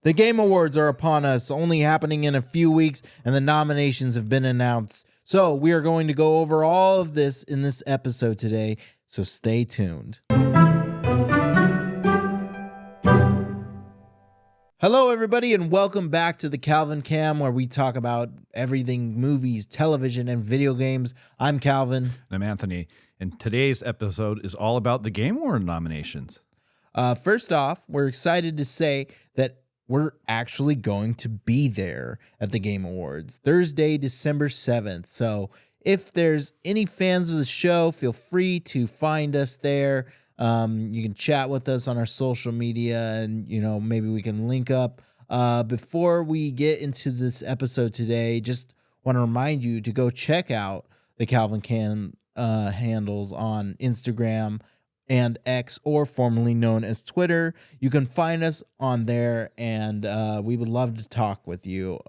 The Game Awards are upon us, only happening in a few weeks, and the nominations have been announced. So we are going to go over all of this in this episode today, so stay tuned. Hello, everybody, and welcome back to the Calvin Cam, where we talk about everything movies, television, and video games. I'm Calvin. I'm Anthony, and today's episode is all about the Game Award nominations. First off, we're excited to say that we're actually going to be there at the Game Awards Thursday, December 7th. So if there's any fans of the show, feel free to find us there. You can chat with us on our social media and, maybe we can link up. Before we get into this episode today, just want to remind you to go check out the Calvin Cam handles on Instagram and X, or formerly known as Twitter. You can find us on there, and we would love to talk with you.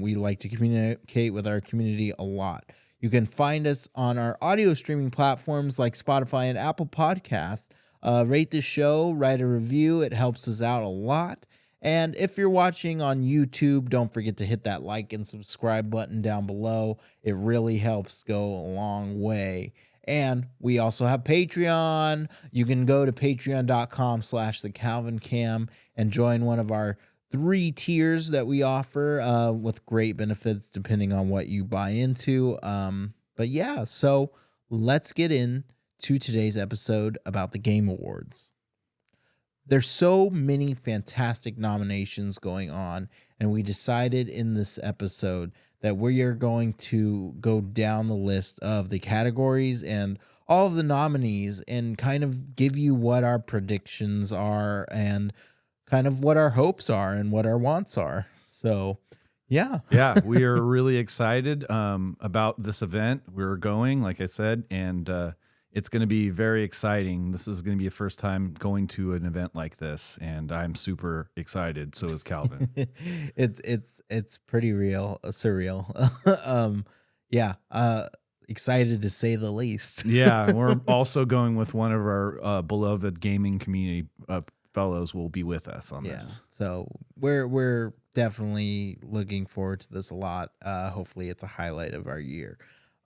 We like to communicate with our community a lot. You can find us on our audio streaming platforms like Spotify and Apple Podcasts. Rate the show, write a review. It helps us out a lot. And if you're watching on YouTube, don't forget to hit that like and subscribe button down below. It really helps go a long way. And we also have Patreon. You can go to patreon.com/thecalvincam and join one of our 3 tiers that we offer with great benefits depending on what you buy into. But yeah, so let's get into today's episode about the Game Awards. There's so many fantastic nominations going on, and we decided in this episode that we are going to go down the list of the categories and all of the nominees and kind of give you what our predictions are and kind of what our hopes are and what our wants are. So, yeah. Yeah, we are really excited about this event. We're going, like I said, and it's going to be very exciting. This is going to be a first time going to an event like this, and I'm super excited. So is Calvin. It's pretty surreal. Excited to say the least. Yeah, we're also going with one of our beloved gaming community fellows will be with us on this. So we're definitely looking forward to this a lot. Hopefully it's a highlight of our year.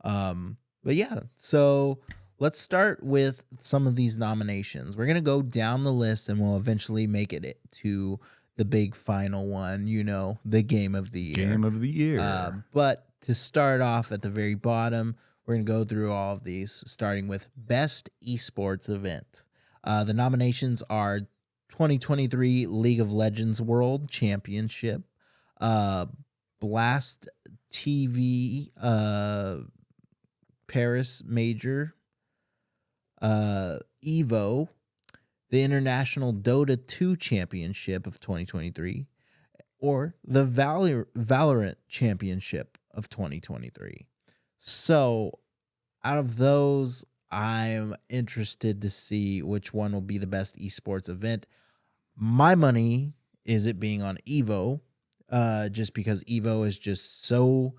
But yeah, so let's start with some of these nominations. We're going to go down the list and we'll eventually make it to the big final one, the Game of the Year. Game of the Year. But to start off at the very bottom, we're going to go through all of these, starting with Best Esports Event. The nominations are 2023 League of Legends World Championship, Blast TV Paris Major, EVO, the International Dota 2 Championship of 2023, or the Valorant Championship of 2023. So, out of those, I'm interested to see which one will be the best esports event. My money is it being on EVO, just because EVO is just so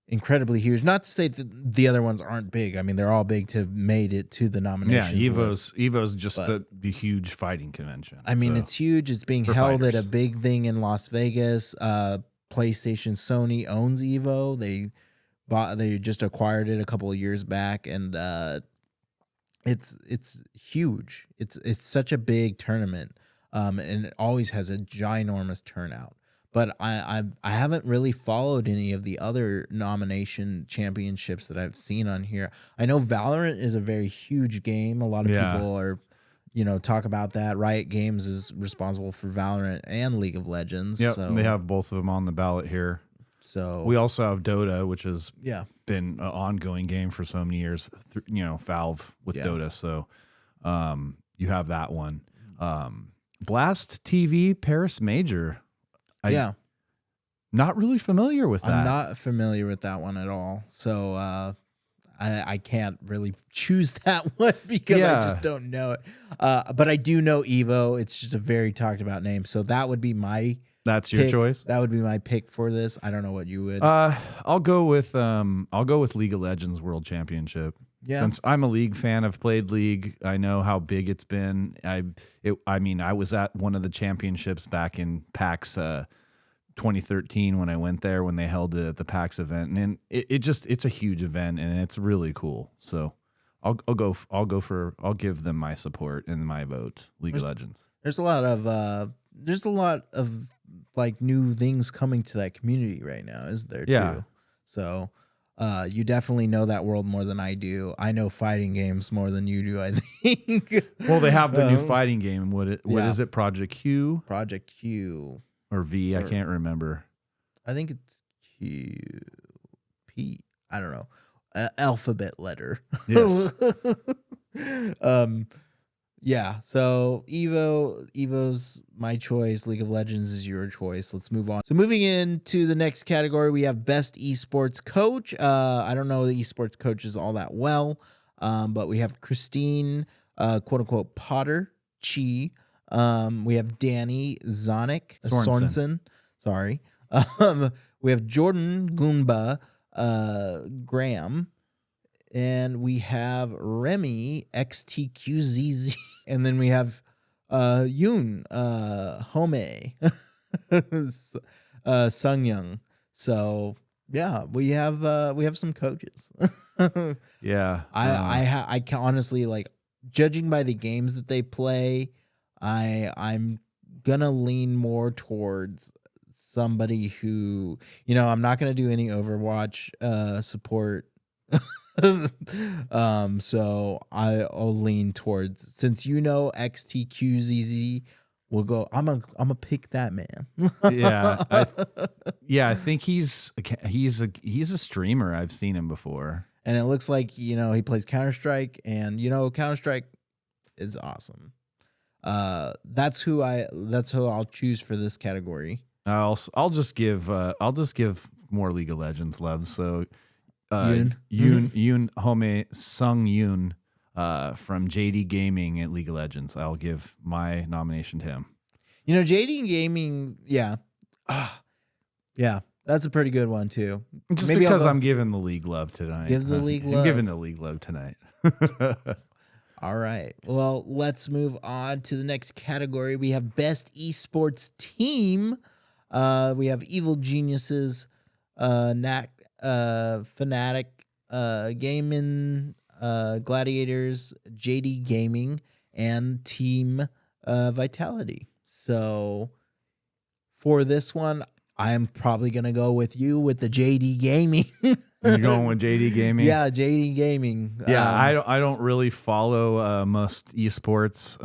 incredibly huge. Not to say that the other ones aren't big. I mean, they're all big to have made it to the nominations. Yeah, list. EVO's just the huge fighting convention. I mean, it's huge. It's being held at a big thing in Las Vegas. PlayStation, Sony owns EVO. They just acquired it a couple of years back, and it's huge. It's such a big tournament, and it always has a ginormous turnout. But I haven't really followed any of the other nomination championships that I've seen on here. I know Valorant is a very huge game. A lot of people are, talk about that. Riot Games is responsible for Valorant and League of Legends. Yep, so they have both of them on the ballot here. So we also have Dota, which has been an ongoing game for so many years. Valve with Dota. So you have that one. Blast TV Paris Major. Not really familiar with that. I'm not familiar with that one at all. So I can't really choose that one because I just don't know it. But I do know EVO. It's just a very talked about name. So that would be my That's your choice? That would be my pick for this. I don't know what you would. I'll go with League of Legends World Championship. Yeah. Since I'm a League fan, I've played League. I know how big it's been. I was at one of the championships back in PAX 2013 when I went there when they held it at the PAX event, and it's a huge event and it's really cool. So I'll give them my support and my vote. League of Legends. There's a lot of like new things coming to that community right now, isn't there? Yeah. Too? So you definitely know that world more than I do. I know fighting games more than you do, I think. Well, they have the new fighting game. What yeah. is it? Project Q Project Q or V? I can't remember. I think it's Q P. I don't know. Alphabet letter. Yes. Yeah. So Evo's my choice. League of Legends is your choice. Let's move on. So moving into the next category, we have best esports coach. I don't know the esports coaches all that well, but we have Christine, quote unquote Potter Chi. We have Danny Zonic Sorensen. Sorry. We have Jordan Goomba Graham. And we have Remy XTQZZ. And then we have Yoon Home Sung Young. So yeah, we have some coaches. Yeah. I can honestly, like, judging by the games that they play, I'm gonna lean more towards somebody who, I'm not gonna do any Overwatch support. So I'll lean towards, since XTQZZ will go. I'm a pick that man. Yeah, I think he's a streamer. I've seen him before, and it looks like he plays Counter-Strike, and Counter-Strike is awesome. That's who I'll choose for this category. I'll just give more League of Legends love. So Yoon Home Sung Yoon from JD Gaming at League of Legends. I'll give my nomination to him. JD Gaming, yeah. Yeah, that's a pretty good one too. Just maybe because I'm giving the league love tonight. Give the league love. I'm giving the league love tonight. All right. Well, let's move on to the next category. We have best esports team. We have Evil Geniuses, Fnatic, Gaming, Gladiators, JD Gaming, and Team Vitality. So for this one, I am probably gonna go with you with the JD Gaming. You're going with JD Gaming? Yeah, JD Gaming. Yeah, I don't really follow most esports.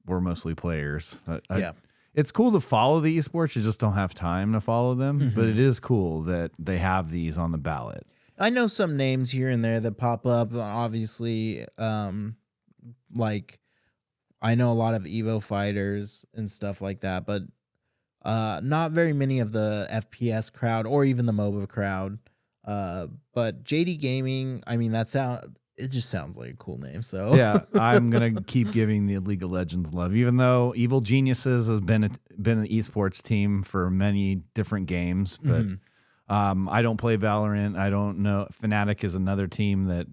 We're mostly players. Yeah. It's cool to follow the esports. You just don't have time to follow them. Mm-hmm. But it is cool that they have these on the ballot. I know some names here and there that pop up. Obviously, like I know a lot of Evo fighters and stuff like that, but not very many of the FPS crowd or even the MOBA crowd. But JD Gaming, I mean, it just sounds like a cool name. So yeah, I'm gonna keep giving the League of Legends love, even though Evil Geniuses has been an esports team for many different games. But I don't play Valorant. I don't know. Fnatic is another team that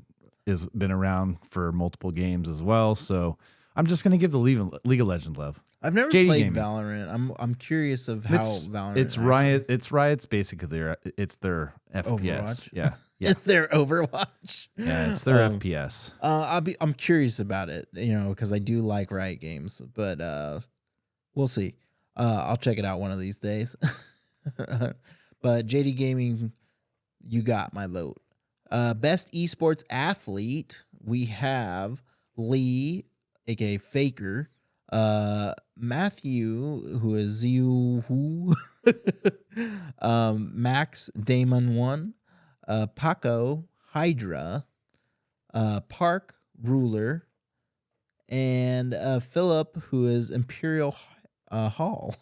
has been around for multiple games as well. So I'm just gonna give the League of Legends love. I've never played Gaming. Valorant. I'm curious of how Valorant. It's Riot. It's Riot's basically their FPS. Overwatch? Yeah. It's their Overwatch. Yeah, it's their FPS. I'm curious about it, because I do like Riot Games, but we'll see. I'll check it out one of these days. But JD Gaming, you got my vote. Best esports athlete, we have Lee, aka Faker, Matthew, who is Ziu, Max Damon 1. Paco Hydra, Park Ruler, and Philip, who is Imperial Hall.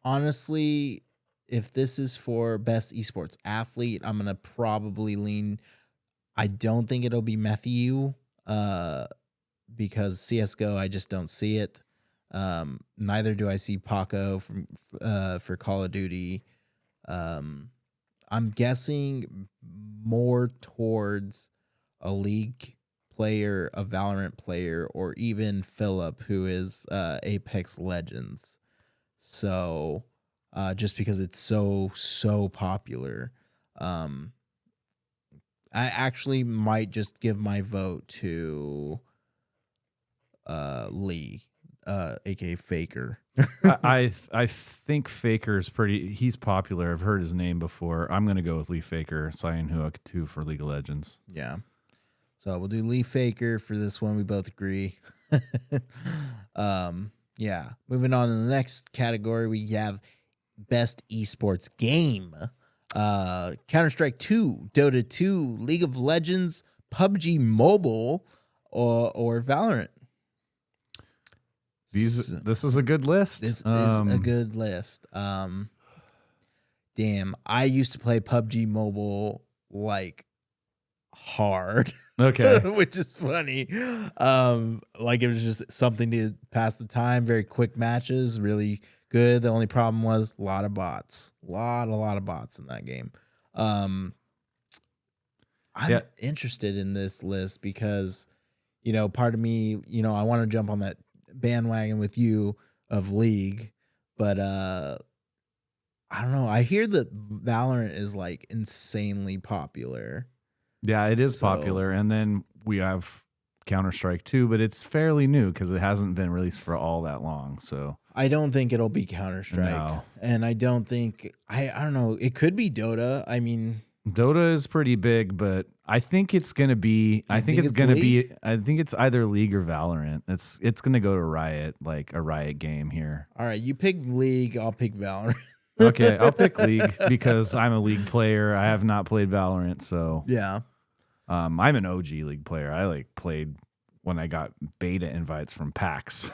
Honestly, if this is for best esports athlete, I'm gonna probably lean. I don't think it'll be Matthew, because CS:GO, I just don't see it. Neither do I see Paco for Call of Duty. I'm guessing more towards a League player, a Valorant player, or even Philip, who is Apex Legends. So, just because it's so popular, um, I actually might just give my vote to Lee, aka Faker. I think Faker's he's popular. I've heard his name before. I'm gonna go with Lee Faker, Cyan Hook 2 for League of Legends. Yeah. So we'll do Lee Faker for this one. We both agree. Yeah. Moving on to the next category, we have best esports game. Counter-Strike 2, Dota 2, League of Legends, PUBG Mobile, or Valorant. This is a good list. This is a good list. Damn, I used to play PUBG Mobile like hard. Okay. Which is funny. Like it was just something to pass the time. Very quick matches, really good. The only problem was a lot of bots. A lot of bots in that game. I'm interested in this list because, part of me, I want to jump on that bandwagon with you of League, but I don't know. I hear that Valorant is like insanely popular. Yeah, it is popular. And then we have Counter-Strike 2, but it's fairly new because it hasn't been released for all that long. So I don't think it'll be Counter-Strike. No. And I don't think I don't know. It could be Dota. I mean, Dota is pretty big, but I think it's gonna be. I think it's either League or Valorant. It's gonna go to Riot, like a Riot game here. All right, you pick League. I'll pick Valorant. Okay, I'll pick League because I'm a League player. I have not played Valorant, so yeah. I'm an OG League player. I played when I got beta invites from PAX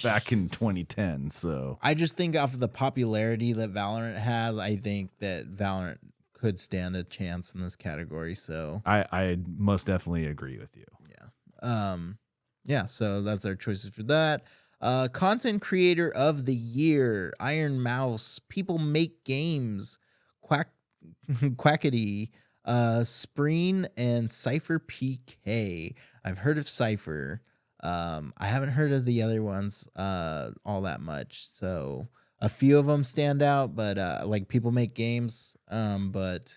back in 2010. So I just think off of the popularity that Valorant has, I think that Valorant could stand a chance in this category. So I most definitely agree with you. Yeah. So that's our choices for that. Content creator of the year: Iron Mouse, People Make Games, Quackity, Spreen, and Cypher PK. I've heard of Cypher. I haven't heard of the other ones all that much. So a few of them stand out, but like People Make Games. But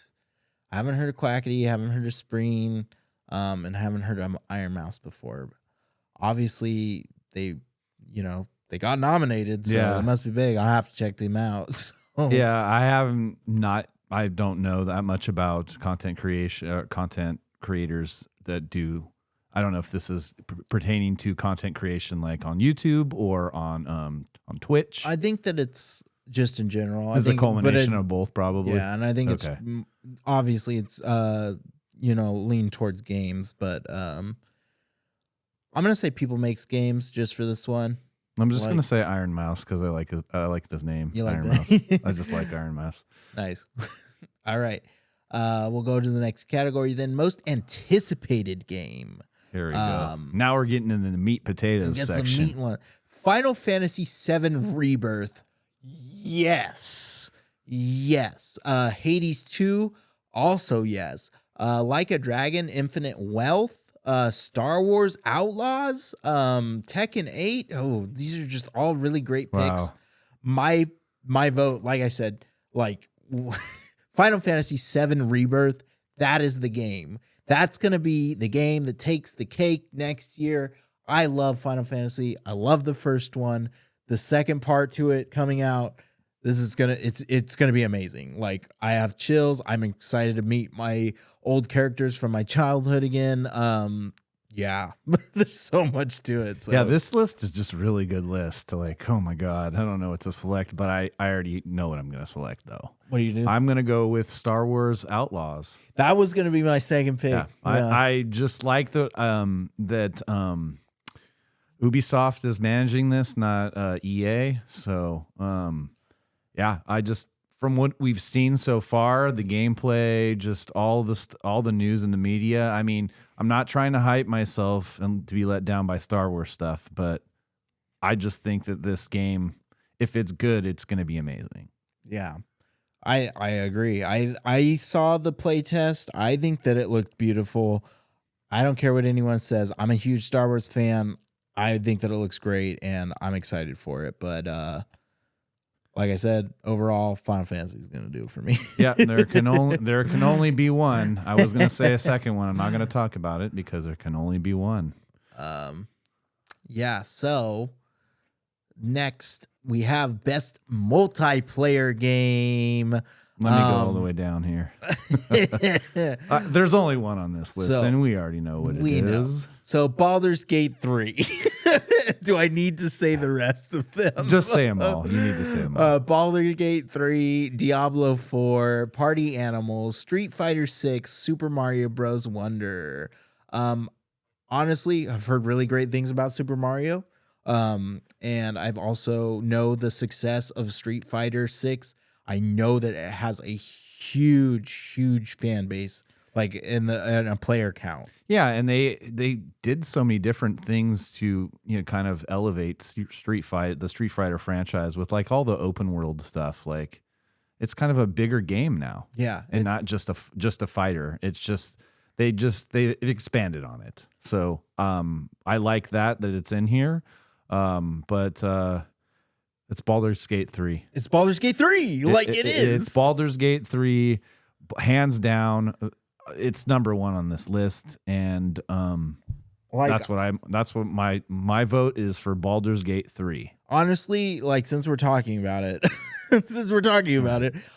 I haven't heard of Quackity, haven't heard of Spreen, and haven't heard of Iron Mouse before. Obviously, they got nominated, so it must be big. I'll have to check them out. So. Yeah, I don't know that much about content creation, content creators that do. I don't know if this is pertaining to content creation like on YouTube or on Twitch. I think that it's just in general. It's a culmination of both, probably. Yeah, and I think it's obviously it's lean towards games, but I'm gonna say People Makes Games just for this one. I'm just gonna say Iron Mouse because I like this name. You like Iron that? Mouse. I just like Iron Mouse. Nice. All right. We'll go to the next category then. Most anticipated game. Here we go. Now we're getting into the meat potatoes section. Some meat one. Final Fantasy VII Rebirth. Yes. Hades 2. Also yes. Like a Dragon, Infinite Wealth. Star Wars Outlaws, Tekken 8. Oh, these are just all really great picks. Wow. My vote, like I said, Final Fantasy VII Rebirth, that is the game. That's going to be the game that takes the cake next year. I love Final Fantasy. I love the first one. The second part to it coming out, it's going to be amazing. Like, I have chills. I'm excited to meet my old characters from my childhood again. Yeah, there's so much to it. So. Yeah, this list is just a really good list to oh my God, I don't know what to select, but I already know what I'm going to select though. What do you do? I'm going to go with Star Wars Outlaws. That was going to be my second pick. Yeah. I just like that Ubisoft is managing this, not EA. So, yeah, from what we've seen so far, the gameplay, just all the news in the media. I mean, I'm not trying to hype myself and to be let down by Star Wars stuff, but I just think that this game, if it's good, it's going to be amazing. Yeah. I agree. I saw the play test. I think that it looked beautiful. I don't care what anyone says. I'm a huge Star Wars fan. I think that it looks great, and I'm excited for it. But like I said, overall, Final Fantasy is going to do it for me. Yeah, there can only be one. I was going to say a second one. I'm not going to talk about it because there can only be one. Yeah. So next we have best multiplayer game. Let me go all the way down here. There's only one on this list, So, and we already know what it is. So Baldur's Gate 3. Do I need to say the rest of them? Just say them all. You need to say them all. Baldur's Gate 3, Diablo 4, Party Animals, Street Fighter 6, Super Mario Bros. Wonder. Honestly, I've heard really great things about Super Mario. And I've also know the success of Street Fighter 6. I know that it has a huge fan base, like in a player count. Yeah, and they did so many different things to kind of elevate the Street Fighter franchise with like all the open world stuff. Like it's kind of a bigger game now. Yeah, and not just a fighter. It's just they expanded on it. So I like that it's in here. But it's Baldur's Gate 3. It's Baldur's Gate 3. It is. It's Baldur's Gate 3, hands down. It's number one on this list, and that's what my vote is for Baldur's Gate 3. Honestly, like since we're talking about it,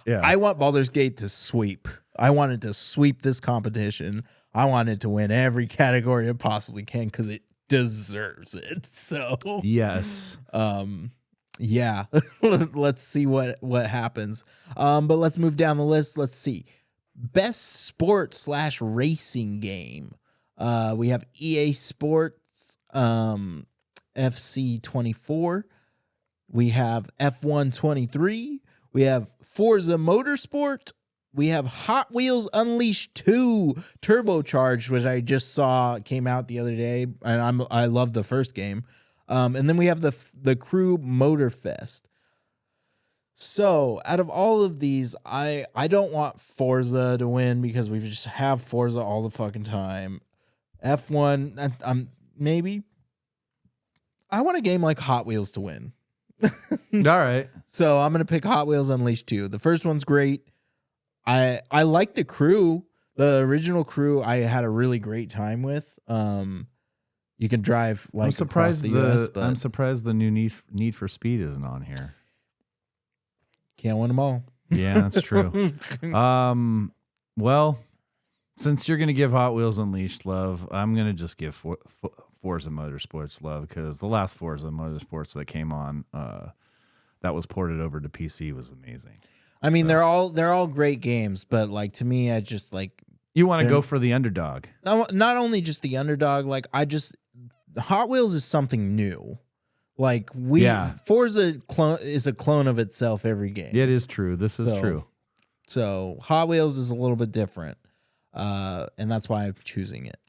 Yeah. I want Baldur's Gate to sweep. I want it to sweep this competition. I want it to win every category it possibly can because it deserves it. So yes. Yeah, let's see what happens. But let's move down the list. Let's see. Best sport / racing game. We have EA Sports, FC 24. We have F1 23. We have Forza Motorsport. We have Hot Wheels Unleashed 2 Turbocharged, which I just saw came out the other day, and I love the first game. And then we have the Crew Motorfest. So out of all of these, I don't want Forza to win because we just have Forza all the fucking time. F1, maybe. I want a game like Hot Wheels to win. All right. So I'm going to pick Hot Wheels Unleashed 2. The first one's great. I like the Crew. The original Crew I had a really great time with. You can drive like across the US, but I'm surprised the new Need for Speed isn't on here. Can't win them all. Yeah, that's true. Well, since you're going to give Hot Wheels Unleashed love, I'm going to just give Forza Motorsports love because the last Forza Motorsports that came on that was ported over to PC was amazing. I mean, they're all great games, but like to me, I just like you want to go for the underdog. Not only just the underdog, like Hot Wheels is something new. Like Forza is a clone of itself every game. It is true. This is true. So Hot Wheels is a little bit different, and that's why I'm choosing it.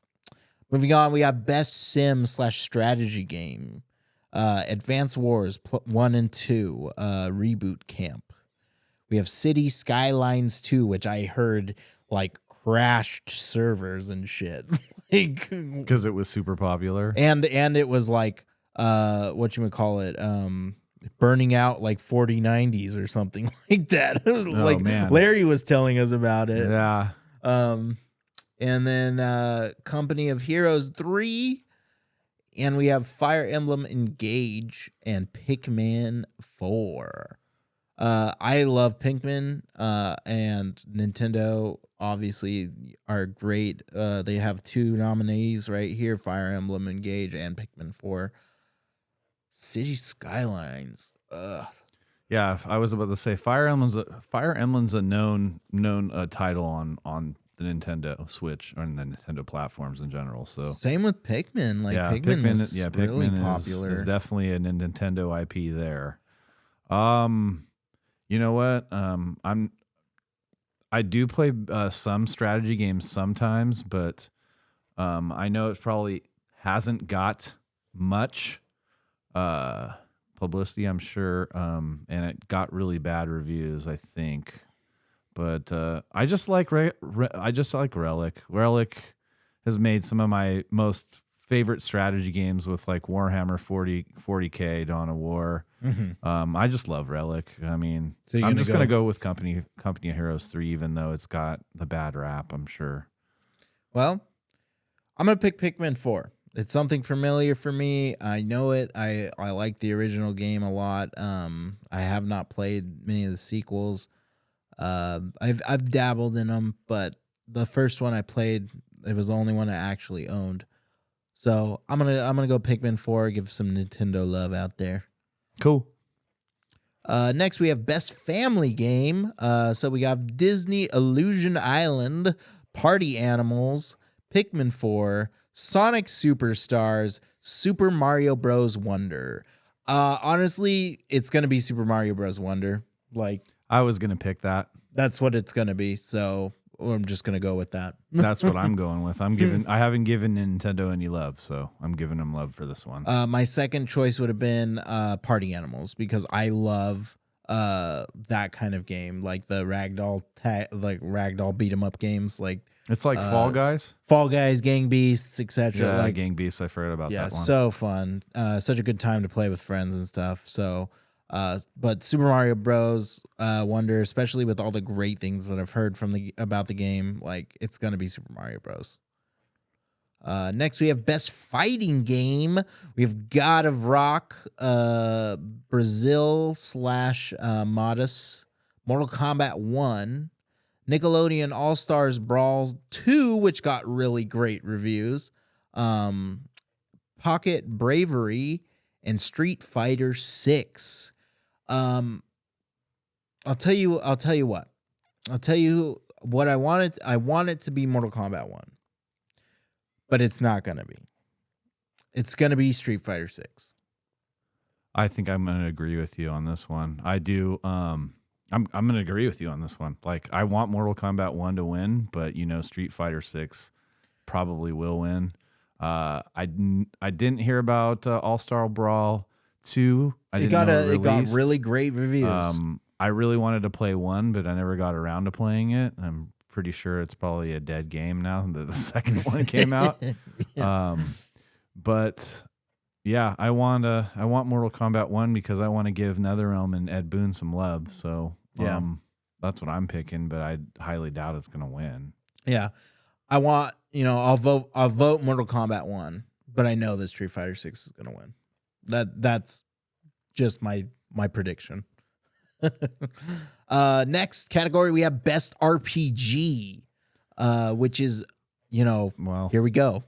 Moving on, we have Best Sim / Strategy Game, Advance Wars 1 and 2, Reboot Camp. We have City Skylines 2, which I heard like crashed servers and shit, like because it was super popular, and it was like what you would call it, burning out like 4090s or something like that. Like man. Larry was telling us about it. Yeah. And then Company of Heroes 3, and we have Fire Emblem Engage and Pikmin 4. I love Pikmin, and Nintendo obviously are great. They have 2 nominees right here, Fire Emblem Engage and Pikmin 4. City Skylines. Yeah, I was about to say Fire Emblem's a known title on the Nintendo Switch or the Nintendo platforms in general. So same with Pikmin. Like Pikmin is really popular. Is definitely a Nintendo IP there. You know what? I do play some strategy games sometimes, but I know it probably hasn't got much publicity, I'm sure, and it got really bad reviews, I think. but I just like I just like Relic. Relic has made some of my most favorite strategy games with like Warhammer 40K, Dawn of War. I just love Relic. I mean, So you're I'm gonna just go- gonna go with Company of Heroes 3, even though it's got the bad rap, I'm sure. Well, I'm gonna pick Pikmin 4. It's something familiar for me. I know it. I like the original game a lot. I have not played many of the sequels. I've dabbled in them, but the first one I played, it was the only one I actually owned. So I'm gonna go Pikmin 4. Give some Nintendo love out there. Cool. Next, we have Best Family Game. So we have Disney Illusion Island, Party Animals, Pikmin 4, Sonic Superstars, Super Mario Bros. Wonder. Honestly, it's going to be Super Mario Bros. Wonder. Like, I was gonna pick that. that's what it's going to be. So I'm just going to go with that. That's what I'm going with. I haven't given Nintendo any love, so I'm giving them love for this one. My second choice would have been Party Animals because I love that kind of game, like the ragdoll beat 'em up games, like It's like Fall Guys. Fall Guys, Gang Beasts, etc. Yeah, like Gang Beasts. I forgot about yeah, that one. so fun. Such a good time to play with friends and stuff. So, but Super Mario Bros. Wonder, especially with all the great things that I've heard about the game, like it's gonna be Super Mario Bros. Next, we have Best Fighting Game. We have God of Rock, Brazil / Modus, Mortal Kombat 1, Nickelodeon All Stars Brawl 2, which got really great reviews, Pocket Bravery, and Street Fighter 6. I'll tell you what. I'll tell you what I wanted. I want it to be Mortal Kombat 1. But it's not going to be. It's going to be Street Fighter 6. I think I'm going to agree with you on this one. I do. I'm going to agree with you on this one. Like, I want Mortal Kombat 1 to win, but Street Fighter 6 probably will win. I didn't hear about All-Star Brawl 2. It got really great reviews. I really wanted to play 1, but I never got around to playing it. I'm pretty sure it's probably a dead game now that the second one came out. Yeah. But yeah, I want Mortal Kombat 1 because I want to give NetherRealm and Ed Boon some love. So Yeah. That's what I'm picking, but I highly doubt it's going to win. Yeah. I want, I'll vote Mortal Kombat 1, but I know that Street Fighter 6 is going to win. That's just my prediction. Next category, we have Best RPG, which is, Well, here we go.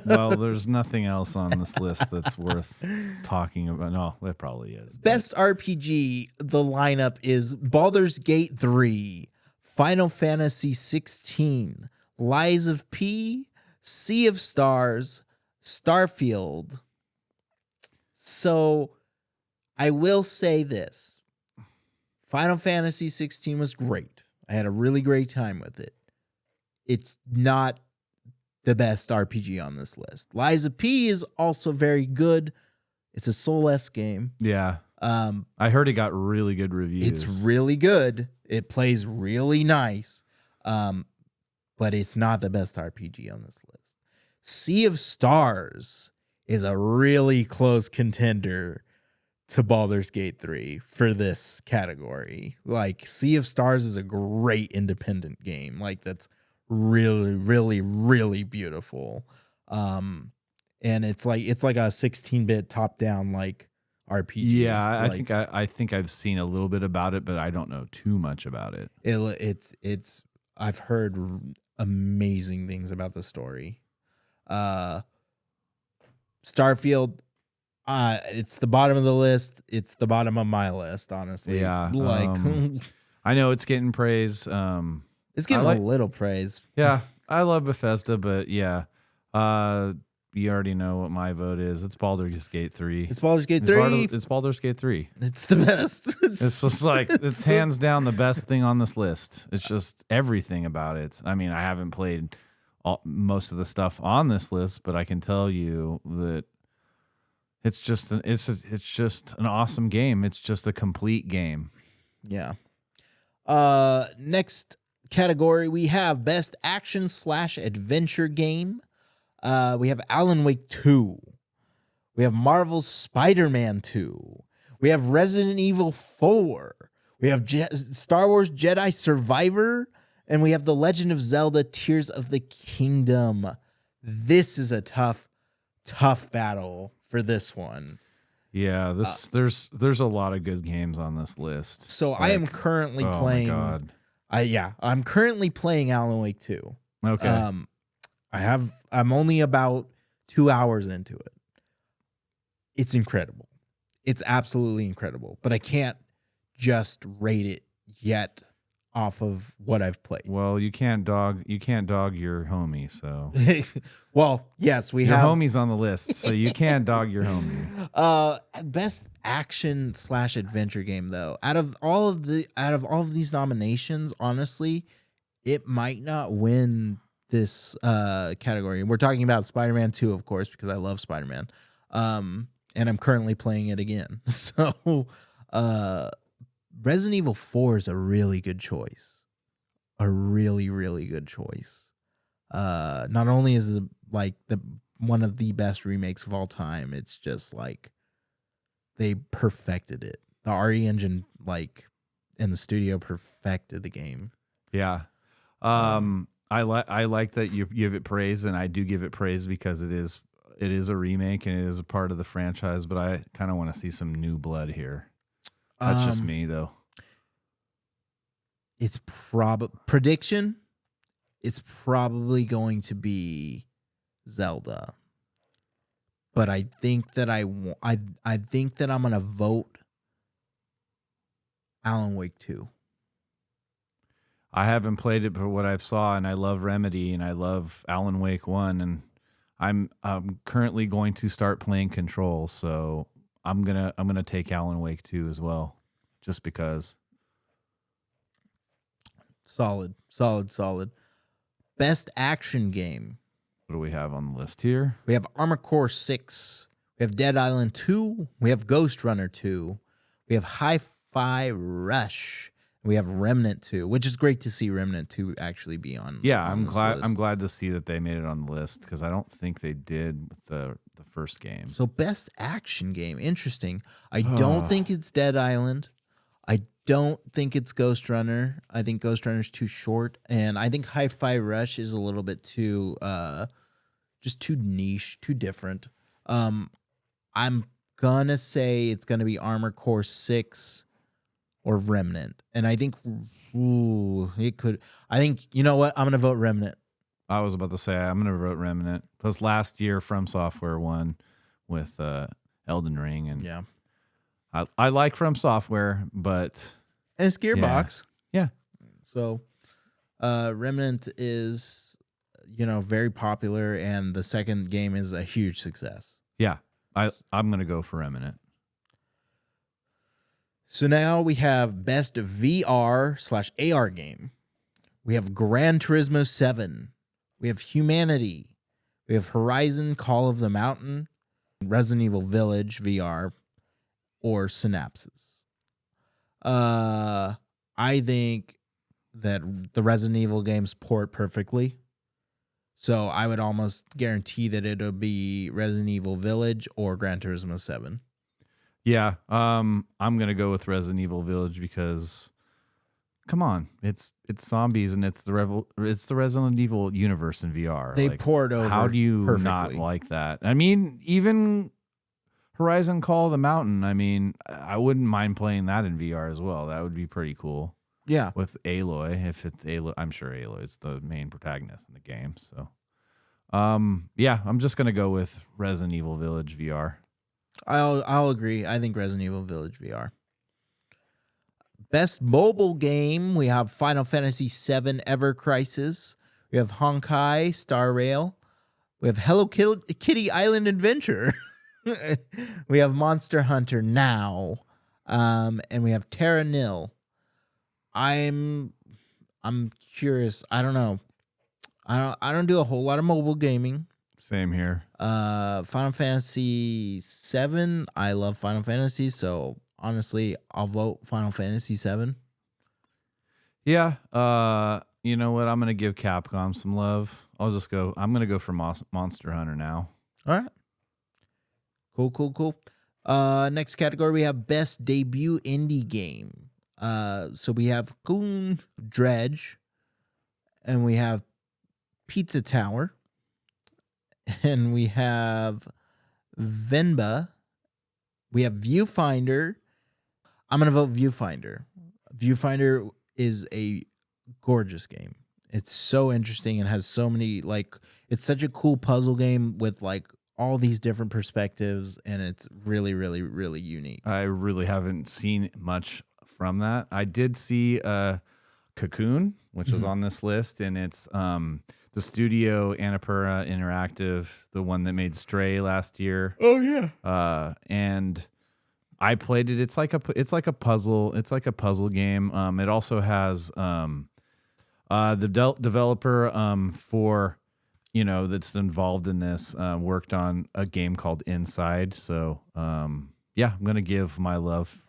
well, there's nothing else on this list that's worth talking about. No, it probably is. but- Best RPG, the lineup is Baldur's Gate 3, Final Fantasy 16, Lies of P, Sea of Stars, Starfield. So I will say this. Final Fantasy 16 was great. I had a really great time with it. It's not the best RPG on this list. Lies of P is also very good. It's a Souls game. Yeah. I heard it got really good reviews. It's really good. It plays really nice. But it's not the best RPG on this list. Sea of Stars is a really close contender to Baldur's Gate 3 for this category. Like, Sea of Stars is a great independent game. Like, that's really, really, really beautiful. And it's like a 16-bit top-down like RPG. Yeah, Like, I think I've seen a little bit about it, but I don't know too much about it. it's I've heard amazing things about the story. Starfield, it's the bottom of the list. It's the bottom of my list, honestly. Yeah, Like I know it's getting praise. it's getting I like- a little praise. Yeah, I love Bethesda, but yeah, you already know what my vote is. It's Baldur's Gate 3. It's Baldur's Gate 3. It's Baldur's Gate 3. It's the best. It's just like it's hands down the best thing on this list. It's just everything about it. I mean, I haven't played most of the stuff on this list, but I can tell you that it's just an awesome game. It's just a complete game. Yeah. Next category we have best action/adventure game. We have Alan Wake 2. We have Marvel's Spider-Man 2. We have Resident Evil 4. We have Star Wars Jedi Survivor. And we have The Legend of Zelda Tears of the Kingdom. This is a tough battle for this one. Yeah, there's a lot of good games on this list. So I am currently playing. Oh my God. I'm currently playing Alan Wake 2. Okay. I'm only about 2 hours into it. It's incredible. It's absolutely incredible. But I can't just rate it yet off of what I've played. Well, you can't dog your homie, so well, yes, your homie's on the list, so you can't dog your homie. Best action/adventure game though. Out of all of these nominations, honestly, it might not win this category. We're talking about Spider-Man 2, of course, because I love Spider-Man. And I'm currently playing it again. So, Resident Evil 4 is a really good choice. A really, really good choice. Not only is it like one of the best remakes of all time, it's just like they perfected it. The RE engine, like, in the studio perfected the game. Yeah. I like that you give it praise, and I do give it praise because it is a remake and it is a part of the franchise, but I kind of want to see some new blood here. That's just me, though. It's prediction. It's probably going to be Zelda, but I think that I think that I'm gonna vote Alan Wake 2. I haven't played it, but what I've saw, and I love Remedy, and I love Alan Wake 1, and I'm currently going to start playing Control, so I'm gonna take Alan Wake 2 as well, just because. Solid. Best action game. What do we have on the list here? We have Armored Core 6. We have Dead Island 2. We have Ghost Runner 2. We have Hi-Fi Rush. We have Remnant 2, which is great to see Remnant 2 actually be on. Yeah, on I'm this glad. list. I'm glad to see that they made it on the list because I don't think they did with the first game. So best action game, interesting. I don't think it's Dead Island. I don't think it's Ghost Runner. I think Ghost Runner's too short, and I think Hi-Fi Rush is a little bit too, just too niche, too different. I'm gonna say it's gonna be Armored Core 6 or Remnant, and I think, it could. I think, you know what? I'm gonna vote Remnant. I was about to say I'm gonna vote Remnant. Plus, last year From Software won with Elden Ring, and Yeah, I like From Software, but and it's Gearbox. Yeah. So, Remnant is, very popular, and the second game is a huge success. Yeah, I'm gonna go for Remnant. So now we have best VR/AR game. We have Gran Turismo 7. We have Humanity. We have Horizon Call of the Mountain, Resident Evil Village VR, or Synapses. I think that the Resident Evil games port perfectly. So I would almost guarantee that it'll be Resident Evil Village or Gran Turismo 7. Yeah, I'm gonna go with Resident Evil Village because, come on, it's zombies and it's the Resident Evil universe in VR. They poured over. How do you perfectly. not like that? I mean, even Horizon Call of the Mountain. I mean, I wouldn't mind playing that in VR as well. That would be pretty cool. Yeah, with Aloy, if it's Aloy, I'm sure Aloy is the main protagonist in the game. So, yeah, I'm just gonna go with Resident Evil Village VR. I'll agree. I think Resident Evil Village VR. Best mobile game, we have Final Fantasy VII Ever Crisis. We have Honkai Star Rail. We have Hello Kitty Island Adventure. We have Monster Hunter Now. And we have Terra Nil. I'm curious. I don't know. I don't do a whole lot of mobile gaming. Same here. Final Fantasy 7. I love Final Fantasy, so honestly, I'll vote Final Fantasy 7. Yeah. You know what? I'm gonna give Capcom some love. I'm gonna go for Monster Hunter now. All right. Cool. Next category, we have best debut indie game. So we have Cocoon, Dredge, and we have Pizza Tower, and we have Venba. We have Viewfinder. I'm gonna vote Viewfinder. Viewfinder is a gorgeous game. It's so interesting and has so many it's such a cool puzzle game with all these different perspectives, and it's really, really, really unique. I really haven't seen much from that. I did see Cocoon, which was on this list, and it's the studio Annapurna Interactive, the one that made Stray last year. Oh yeah. And I played it. It's like a puzzle. It's like a puzzle game. It also has the developer for that's involved in this worked on a game called Inside. So yeah, I'm gonna give my love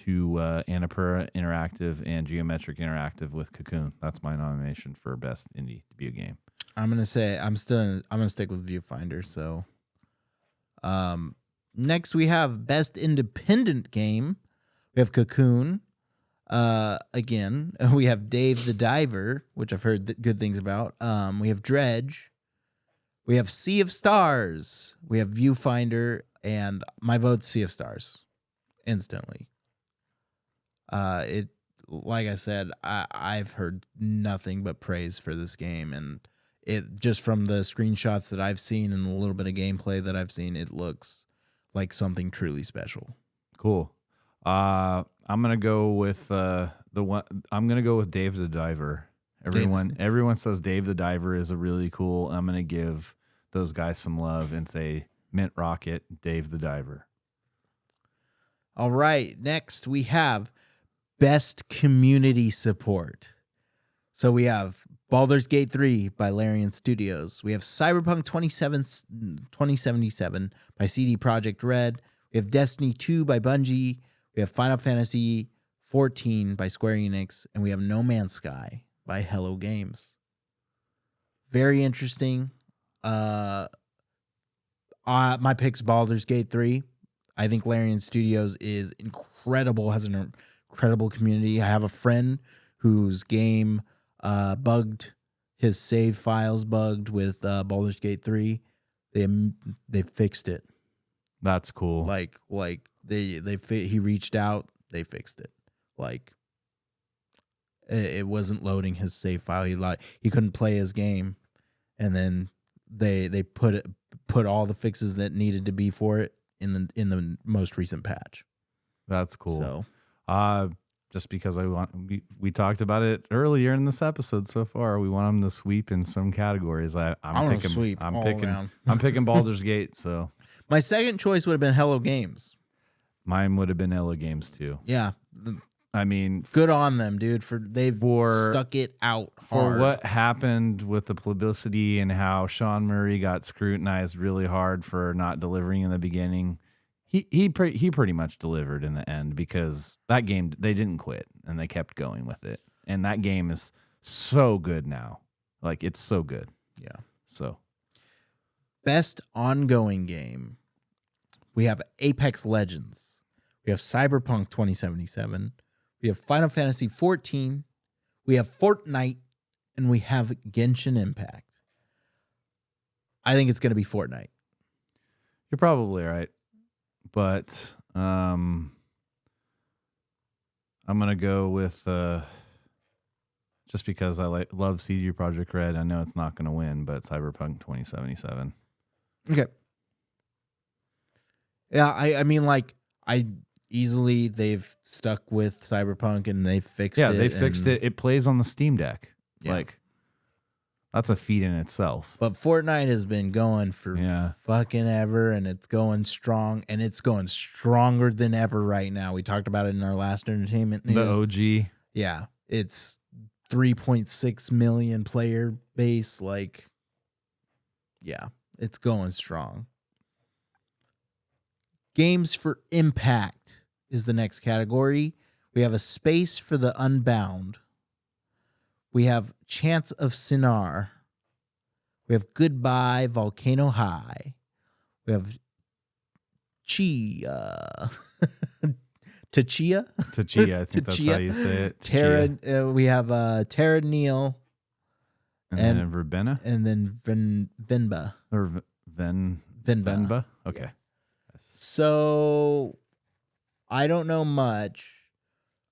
to Annapurna Interactive and Geometric Interactive with Cocoon. That's my nomination for best indie debut game. I'm gonna stick with Viewfinder. So next we have best independent game. We have Cocoon. Again, we have Dave the Diver, which I've heard good things about. We have Dredge. We have Sea of Stars. We have Viewfinder, and my vote's Sea of Stars, instantly. Like I said, I've heard nothing but praise for this game, and it just from the screenshots that I've seen and a little bit of gameplay that I've seen, it looks like something truly special. Cool. I'm gonna go with I'm gonna go with Dave the Diver. Everyone says Dave the Diver is a really cool. I'm gonna give those guys some love and say Mint Rocket, Dave the Diver. All right, next we have best community support. So we have Baldur's Gate 3 by Larian Studios. We have Cyberpunk 2077 by CD Projekt Red. We have Destiny 2 by Bungie. We have Final Fantasy 14 by Square Enix. And we have No Man's Sky by Hello Games. Very interesting. My pick's Baldur's Gate 3. I think Larian Studios is incredible, has an incredible community. I have a friend whose game bugged, his save files bugged with Baldur's Gate 3. They fixed it. That's cool. He reached out, they fixed it. It wasn't loading his save file. He couldn't play his game, and then they put all the fixes that needed to be for it in the most recent patch. That's cool. So, just because we talked about it earlier in this episode so far, we want him to sweep in some categories. I'm picking Baldur's Gate. So my second choice would have been Hello Games. Mine would have been Hello Games too. Yeah. I mean, good on them, dude. They've stuck it out hard. For what happened with the publicity and how Sean Murray got scrutinized really hard for not delivering in the beginning. He pretty much delivered in the end, because that game, they didn't quit and they kept going with it. And that game is so good now. It's so good. Yeah. So best ongoing game. We have Apex Legends. We have Cyberpunk 2077. We have Final Fantasy 14. We have Fortnite, and we have Genshin Impact. I think it's going to be Fortnite. You're probably right. But I'm going to go with just because I love CD Projekt Red. I know it's not going to win, but Cyberpunk 2077. Okay. Yeah, I mean, easily they've stuck with Cyberpunk and they fixed it. Yeah, they fixed it. It plays on the Steam Deck. Yeah. That's a feat in itself. But Fortnite has been going for fucking ever, and it's going strong, and it's going stronger than ever right now. We talked about it in our last entertainment news. The OG. Yeah, it's 3.6 million player base. Yeah, it's going strong. Games for Impact is the next category. We have A Space for the Unbound. We have Chance of Sinar. We have Goodbye Volcano High. We have Tachia. Tachia, I think that's how you say it. Terra. We have Terra Neil. And then Verbena? And then Venba. Or Venba? Okay. Yeah. So, I don't know much.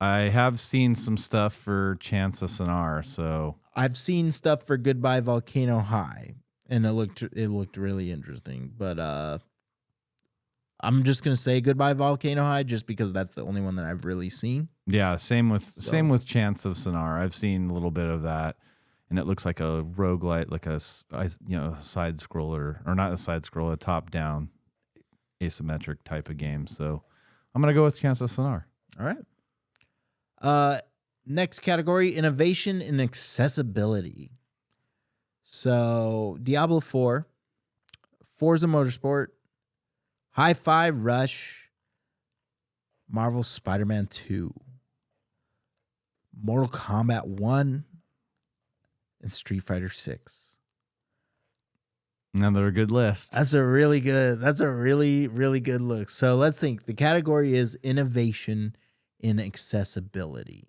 I have seen some stuff for Chance of Sonar, so I've seen stuff for Goodbye Volcano High, and it looked really interesting. But I'm just gonna say Goodbye Volcano High just because that's the only one that I've really seen. Yeah, same with Chance of Sonar. I've seen a little bit of that, and it looks like a roguelite, like a side scroller, or not a side scroller, a top down asymmetric type of game. So I'm gonna go with Chance of Sonar. All right. Next category, innovation and accessibility. So Diablo 4, Forza Motorsport, Hi-Fi Rush, Marvel Spider-Man 2, Mortal Kombat 1, and Street Fighter 6. Another good list. That's a really good look. So let's think. The category is innovation in accessibility.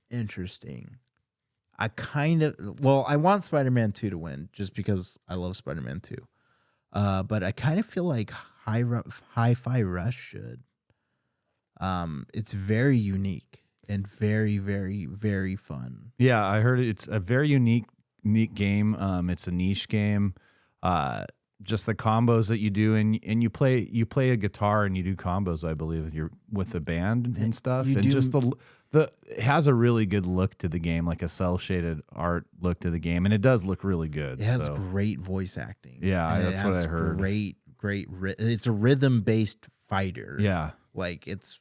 Interesting. I want Spider-Man 2 to win just because I love Spider-Man 2. But I kind of feel like Hi-Fi Rush should. It's very unique and very, very, very fun. Yeah, I heard it's a very unique game. It's a niche game. Just the combos that you do, and you play a guitar and you do combos, I believe, with the band and stuff. Just it has a really good look to the game, like a cell shaded art look to the game, and it does look really good. It has great voice acting. Yeah, that's what I heard. Great. It's a rhythm based fighter. Yeah, like it's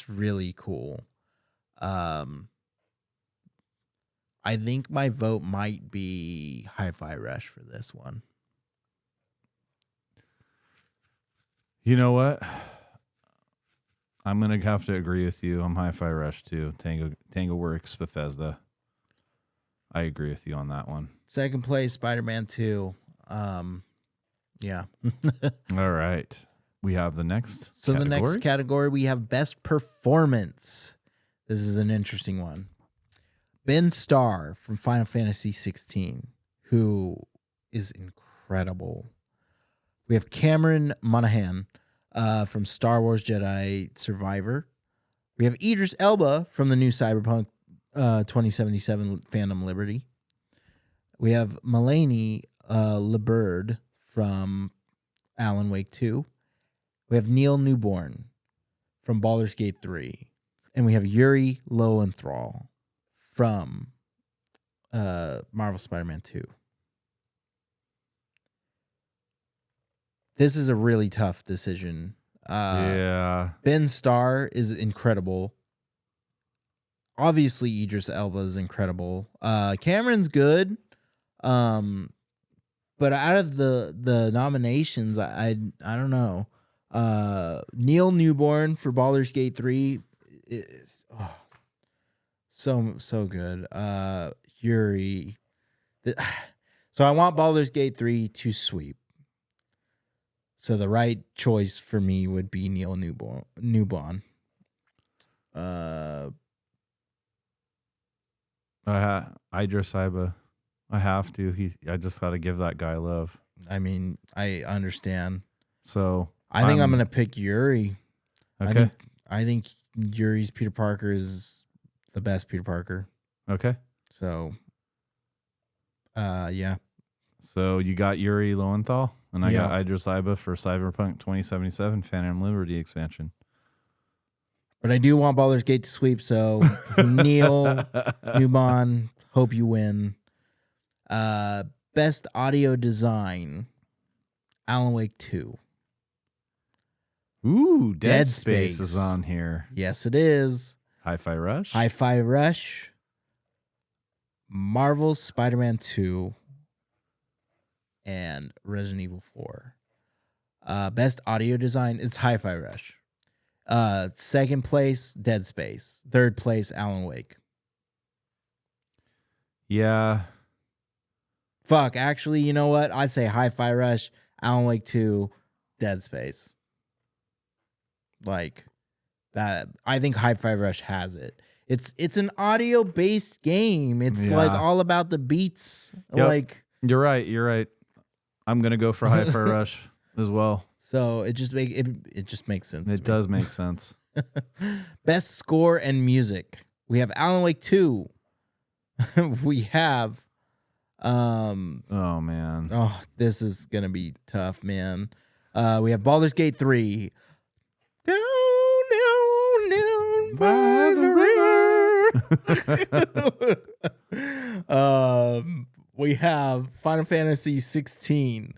really cool. I think my vote might be Hi-Fi Rush for this one. You know what? I'm gonna have to agree with you. I'm Hi-Fi Rush too. Tango Works, Bethesda. I agree with you on that one. Second place, Spider-Man 2. Yeah. All right. We have the next. So the next category, we have Best Performance. This is an interesting one. Ben Starr from Final Fantasy 16, who is incredible. We have Cameron Monaghan from Star Wars Jedi Survivor. We have Idris Elba from the new Cyberpunk 2077 Phantom Liberty. We have Melanie LeBird from Alan Wake 2. We have Neil Newborn from Baldur's Gate 3. And we have Yuri Lowenthal from Marvel Spider-Man 2. This is a really tough decision. Yeah. Ben Starr is incredible. Obviously, Idris Elba is incredible. Cameron's good. But out of the nominations, I don't know. Neil Newborn for Baldur's Gate 3. So good. Yuri. So I want Baldur's Gate 3 to sweep. So the right choice for me would be Neil Newborn. Idris Elba. I have to. I just got to give that guy love. I mean, I understand. So I think I'm gonna pick Yuri. Okay. I think Yuri's Peter Parker is the best Peter Parker. Okay. So, yeah. So you got Yuri Lowenthal, and I got Idris Elba for Cyberpunk 2077 Phantom Liberty expansion. But I do want Baldur's Gate to sweep, so Neil Newborn, hope you win. Best audio design, Alan Wake 2. Ooh, Dead Space is on here. Yes, it is. Hi-Fi Rush. Hi-Fi Rush. Marvel's Spider-Man 2. And Resident Evil 4. Best audio design, it's Hi-Fi Rush. Second place, Dead Space. Third place, Alan Wake. Yeah. Fuck, actually, you know what? I'd say Hi-Fi Rush, Alan Wake 2, Dead Space. Like that, I think Hi-Fi Rush has it. It's an audio-based game. It's like all about the beats. Yep. Like You're right. I'm gonna go for Hi-Fi Rush as well. So it just makes sense. It does make sense. Best score and music. We have Alan Wake 2. We have oh man. Oh, this is gonna be tough, man. We have Baldur's Gate 3. Down by the river. We have Final Fantasy 16.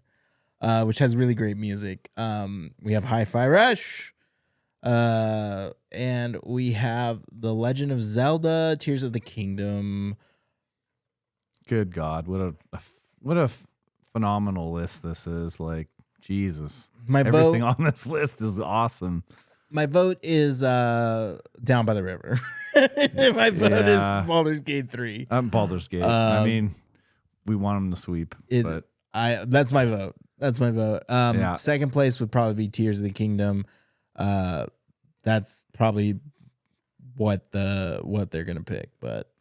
Which has really great music. We have Hi-Fi Rush, and we have The Legend of Zelda: Tears of the Kingdom. Good God, what a phenomenal list this is! Like Jesus, everything on this list is awesome. My vote is Down by the River. My vote is Baldur's Gate 3. Baldur's Gate. I mean, we want them to sweep, but that's my vote. That's my vote. Second place would probably be Tears of the Kingdom. That's probably what they're gonna pick, but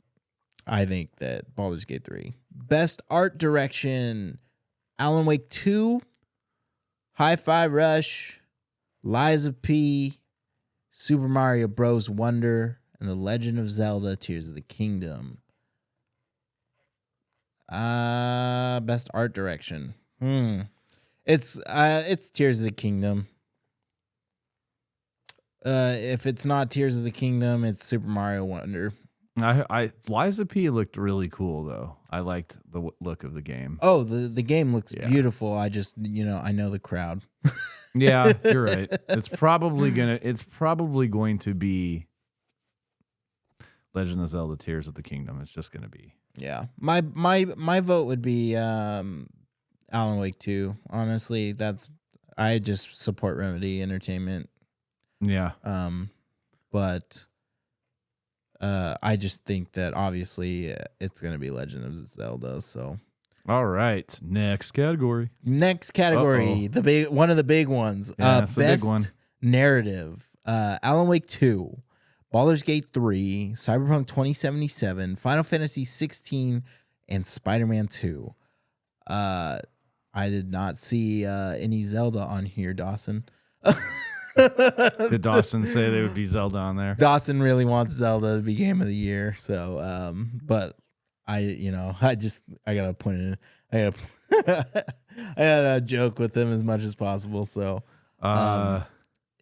I think that Baldur's Gate 3. Best art direction: Alan Wake 2, Hi-Fi Rush, Lies of P, Super Mario Bros. Wonder, and The Legend of Zelda: Tears of the Kingdom. Best art direction. It's Tears of the Kingdom. If it's not Tears of the Kingdom, it's Super Mario Wonder. Lies of P looked really cool though. I liked the look of the game. Oh, the game looks beautiful. I just I know the crowd. Yeah, you're right. It's probably going to be Legend of Zelda: Tears of the Kingdom. It's just gonna be. Yeah. My vote would be Alan Wake 2. Honestly, I just support Remedy Entertainment. Yeah. But I just think that obviously it's going to be Legend of Zelda, so. All right, next category. One of the big ones. Best big one. Narrative. Alan Wake 2, Baldur's Gate 3, Cyberpunk 2077, Final Fantasy 16, and Spider-Man 2. I did not see any Zelda on here, Dawson. Did Dawson say there would be Zelda on there? Dawson really wants Zelda to be Game of the Year, so but I gotta put it in. I gotta joke with him as much as possible. So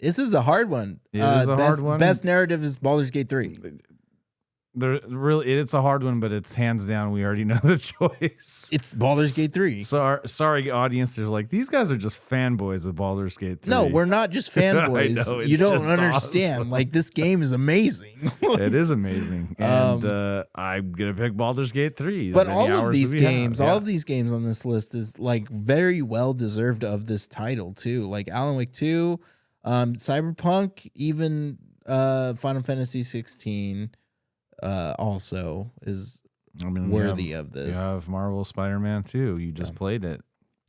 this is a hard one. It is a hard one. Best narrative is Baldur's Gate 3. It's a hard one, but it's hands down. We already know the choice. It's Baldur's Gate 3. Sorry, audience. They're like, these guys are just fanboys of Baldur's Gate 3. No, we're not just fanboys. I know, you don't understand. Awesome. Like, this game is amazing. It is amazing, and I'm gonna pick Baldur's Gate 3. But all of these games on this list is like very well deserved of this title too. Like Alan Wake 2, Cyberpunk, even Final Fantasy 16. Also is worthy of this. You have Marvel Spider-Man 2. You just played it.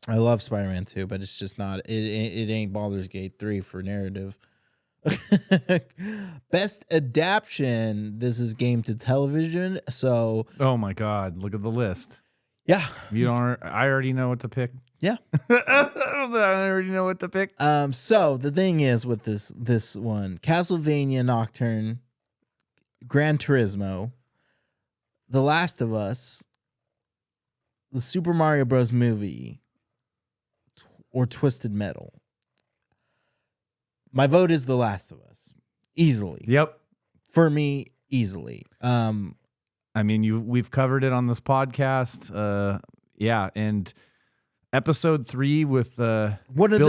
I love Spider-Man 2, but it's just not. It ain't Baldur's Gate 3 for narrative. Best adaptation. This is game to television. So. Oh my God! Look at the list. Yeah. I already know what to pick. Yeah. I already know what to pick. So the thing is with this one, Castlevania Nocturne, Gran Turismo, The Last of Us, the Super Mario Bros. Movie, or Twisted Metal. My vote is The Last of Us. Easily. Yep. For me, easily. I mean, we've covered it on this podcast. Yeah, and episode 3 with Bill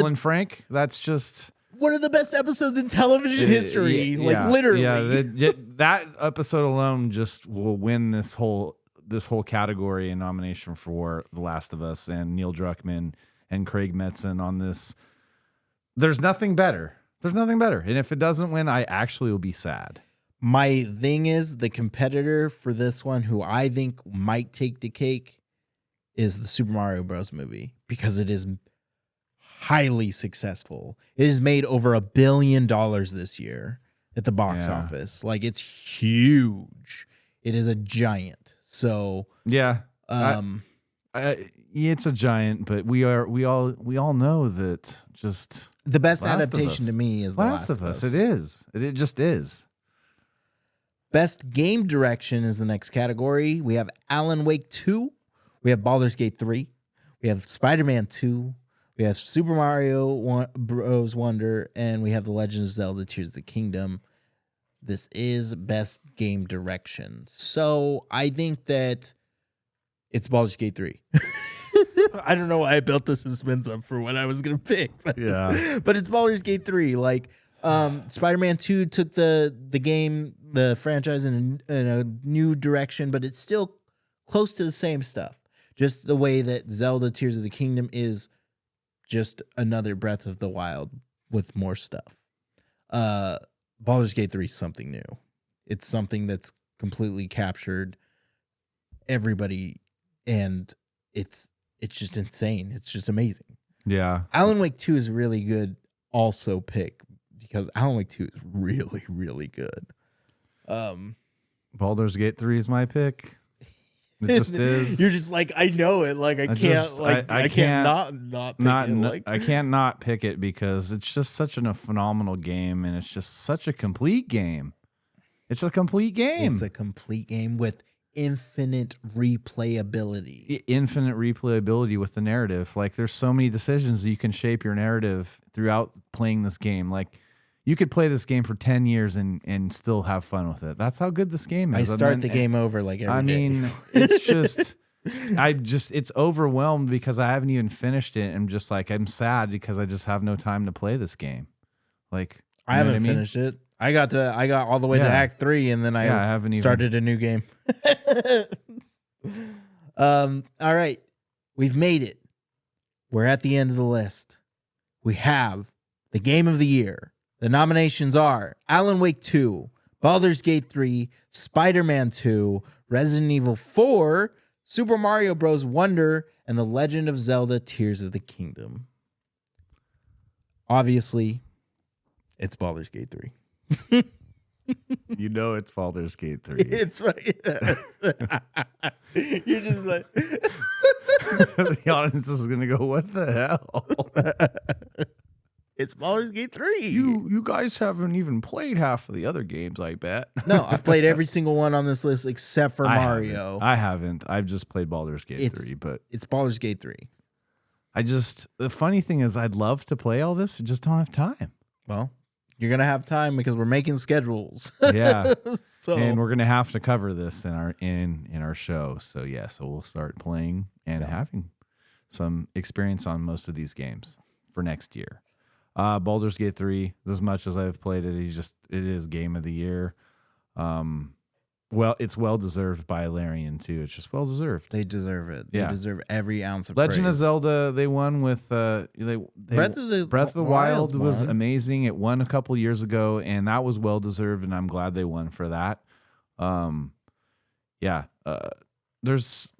and Frank, that's just one of the best episodes in television history. Literally. Yeah, that episode alone just will win this whole category and nomination for The Last of Us, and Neil Druckmann and Craig Metzen on this There's nothing better. There's nothing better. And if it doesn't win, I actually will be sad. My thing is the competitor for this one, who I think might take the cake, is the Super Mario Bros. Movie, because it is highly successful. It has made over $1 billion this year at the box office. Like, it's huge. It is a giant. So yeah, it's a giant, but we all know that just the best adaptation to me is The Last of Us. It is. It just is. Best game direction is the next category. We have Alan Wake 2. We have Baldur's Gate 3. We have Spider-Man 2. We have Super Mario Bros. Wonder. And we have The Legend of Zelda Tears of the Kingdom. This is best game direction. So I think that it's Baldur's Gate 3. I don't know why I built the suspense up for what I was going to pick. But, but it's Baldur's Gate 3. Like, Spider-Man 2 took the game, the franchise in a new direction, but it's still close to the same stuff. Just the way that Zelda Tears of the Kingdom is just another Breath of the Wild with more stuff. Baldur's Gate 3 is something new. It's something that's completely captured everybody, and it's just insane. It's just amazing. Yeah. Alan Wake 2 is a really good also pick, because Alan Wake 2 is really, really good. Baldur's Gate 3 is my pick. It just is. You're just like, I know it. Like, I can't not pick it. Like, I can't not pick it because it's just such a phenomenal game, and it's just such a complete game. It's a complete game. It's a complete game with infinite replayability. Infinite replayability with the narrative. Like, there's so many decisions that you can shape your narrative throughout playing this game. Like, you could play this game for 10 years and still have fun with it. That's how good this game is. I start the game over like every day. I mean, it's just, it's overwhelmed because I haven't even finished it. I'm just like, I'm sad because I just have no time to play this game. Like, I haven't finished it. I got all the way to Act 3, and then I haven't started a new game. All right. We've made it. We're at the end of the list. We have the game of the year. The nominations are Alan Wake 2, Baldur's Gate 3, Spider-Man 2, Resident Evil 4, Super Mario Bros. Wonder, and The Legend of Zelda Tears of the Kingdom. Obviously, it's Baldur's Gate 3. You know it's Baldur's Gate 3. It's right. You're just like... The audience is going to go, what the hell? It's Baldur's Gate 3. You guys haven't even played half of the other games, I bet. No, I've played every single one on this list except for Mario. I haven't. I've just played Baldur's Gate 3, but it's Baldur's Gate 3. The funny thing is I'd love to play all this. I just don't have time. Well, you're going to have time because we're making schedules. Yeah. And we're going to have to cover this in our show. So yeah, so we'll start playing and having some experience on most of these games for next year. Baldur's Gate 3, as much as I've played it, it is game of the year. Well, it's well deserved by Larian too. It's just well deserved. They deserve it. They deserve every ounce of Legend praise. of Zelda. They won with Breath of the Wild was amazing. It won a couple years ago, and that was well deserved. And I'm glad they won for that. There's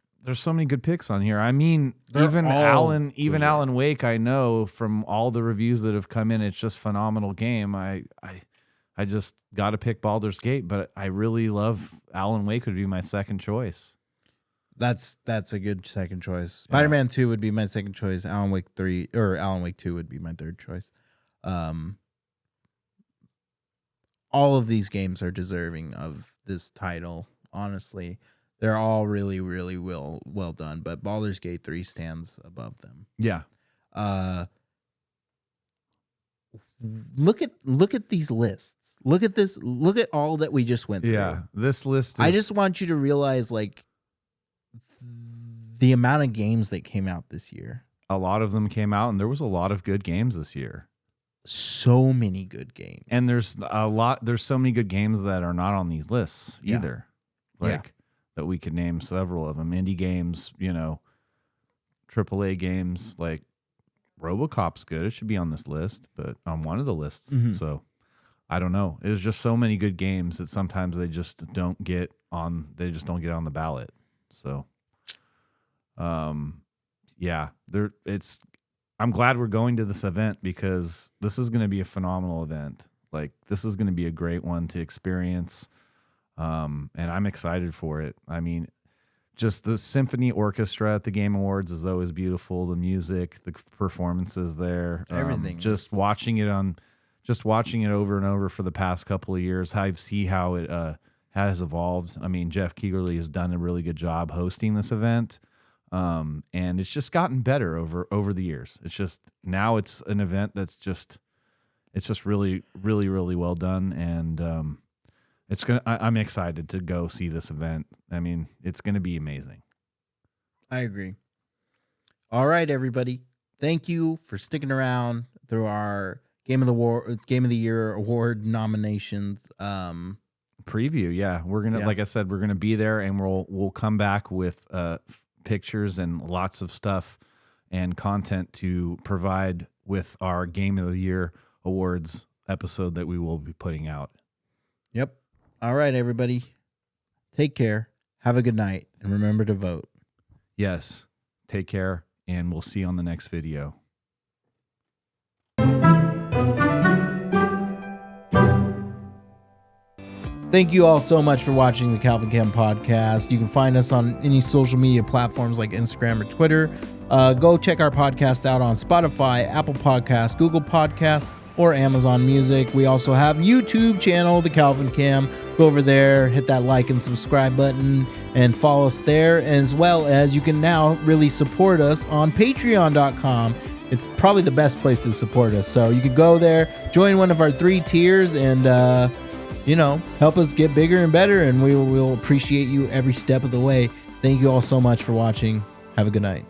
so many good picks on here. I mean, Alan Wake, I know from all the reviews that have come in, it's just phenomenal game. I just got to pick Baldur's Gate, but I really love Alan Wake would be my second choice. That's a good second choice. Spider-Man 2 would be my second choice. Alan Wake 2 would be my third choice. All of these games are deserving of this title, honestly. They're all really, really well done, but Baldur's Gate 3 stands above them. Yeah. Look at these lists. Look at this. Look at all that we just went through. Yeah, this list. I just want you to realize, like, the amount of games that came out this year. A lot of them came out, and there was a lot of good games this year. So many good games, and there's so many good games that are not on these lists either. That we could name several of them. Indie games, AAA games, like RoboCop's good. It should be on this list, but on one of the lists. Mhm. So I don't know. There's just so many good games that sometimes they just don't get on. They just don't get on the ballot. So, yeah, I'm glad we're going to this event because this is going to be a phenomenal event. Like, this is going to be a great one to experience. And I'm excited for it. I mean, just the symphony orchestra at the Game Awards is always beautiful. The music, the performances there, Everything. Just watching it over and over for the past couple of years, I see how it has evolved. I mean, Jeff Keegerly has done a really good job hosting this event, and it's just gotten better over the years. It's just now it's an event that's just really, really, really well done, and I'm excited to go see this event. I mean, it's gonna be amazing. I agree. All right, everybody. Thank you for sticking around through our Game of the Year award nominations. Preview, yeah. We're gonna, Yeah. like I said, we're gonna be there, and we'll come back with pictures and lots of stuff and content to provide with our Game of the Year awards episode that we will be putting out. Yep. All right, everybody. Take care. Have a good night, and remember to vote. Yes. Take care, and we'll see you on the next video. Thank you all so much for watching the Calvin Cam podcast. You can find us on any social media platforms like Instagram or Twitter. Go check our podcast out on Spotify, Apple Podcasts, Google Podcasts, or Amazon Music. We also have YouTube channel, the Calvin Cam. Go over there, hit that like and subscribe button, and follow us there. As well as you can now really support us on Patreon.com. It's probably the best place to support us. So you can go there, join one of our 3 tiers, and help us get bigger and better, and we will appreciate you every step of the way. Thank you all so much for watching. Have a good night.